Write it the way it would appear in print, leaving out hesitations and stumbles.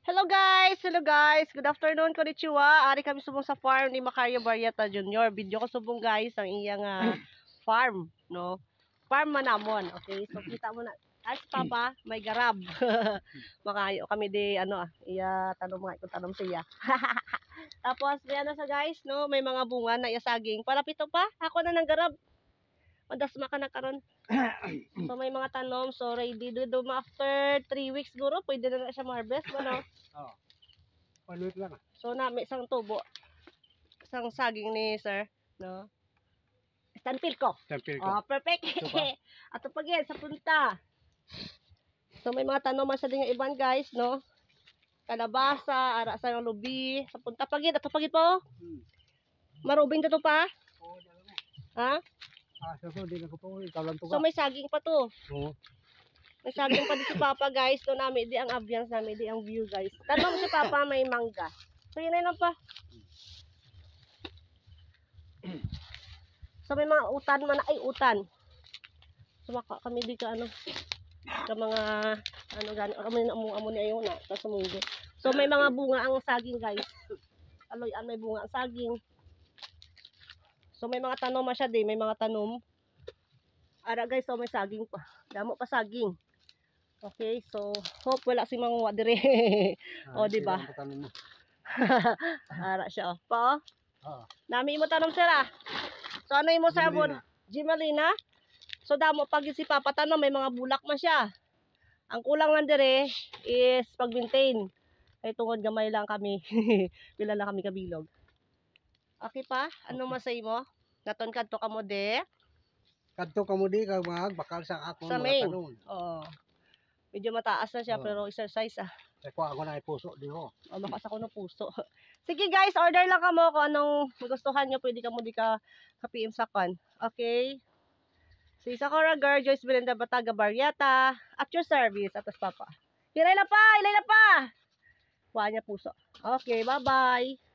Hello guys! Hello guys! Good afternoon, konnichiwa. Ari kami subong sa farm ni Macario Barrieta Jr. Video ko subong guys ang iyang farm, no? Farm manamon. Okay, so kita mo na. As papa, may garab. Makayo kami di iya tanong mga ikot tanong siya. Tapos diyan na sa guys, no? May mga bunga na iya saging. Palapito pa, ako na ng garab. Madas maka na karon. So may mga tanom, so ready do after 3 weeks guro, pwede na siya ma-harvest, ano? Oo. 1 week lang. So na may isang tubo. Isang saging ni sir, no? Stanfield ko. Tempil Oh, ko. perfect. Ito pa? Ato pa gyud sa punta. So may mga tanom man sa ding iban guys, no? Kalabasa, ara sa lubi, sa punta pa gyud, ato pa gyud po. Marubing to pa? Oo, dala mo. Ha? So di na ko po ikaw lang to So ka. may saging pa to. Oo. May saging pa di si Papa guys. So nami di ang ambience nami di ang view guys. Tanong si Papa may mangga. So yun na lang pa. So may mga utan man ay utan. So maka kami di ka sa mga gani kami na amo ni ayo na sa mundo. So may mga bunga ang saging guys. Aloy-an may bunga ang saging. So may mga tanom man siya di, may mga tanom. Ara guys, so may saging pa. Damo pa saging. Okay, so hope wala si manguwa dire. O di ba? Ara siya oh. Pa. Oo. Nami mo tanom sira. So ano imo sa abon? Gimalina. So damo pag si Papa tanom may mga bulak man siya. Ang kulang man dire is pag-maintain. Kay tungod gamay lang kami. Pila lang kami kabilog. Okay pa? Ano masay mo? Naton kadto ka mo de? Kadto ka mo di kag bakal sa akong Sa mga main. tanong. Oo. Medyo mataas na siya pero exercise ah. Ko ako na puso di ho. O makas ako ng puso. Sige guys, order lang ka mo kung anong magustuhan nyo. Pwede ka mo di ka PM sa kan. Okay? Si Sakura Girl, Joyce Belinda Bataga Barrieta. At your service. Atas Papa. Hilay na pa! Hilay na pa! Kuha niya puso. Okay, bye-bye.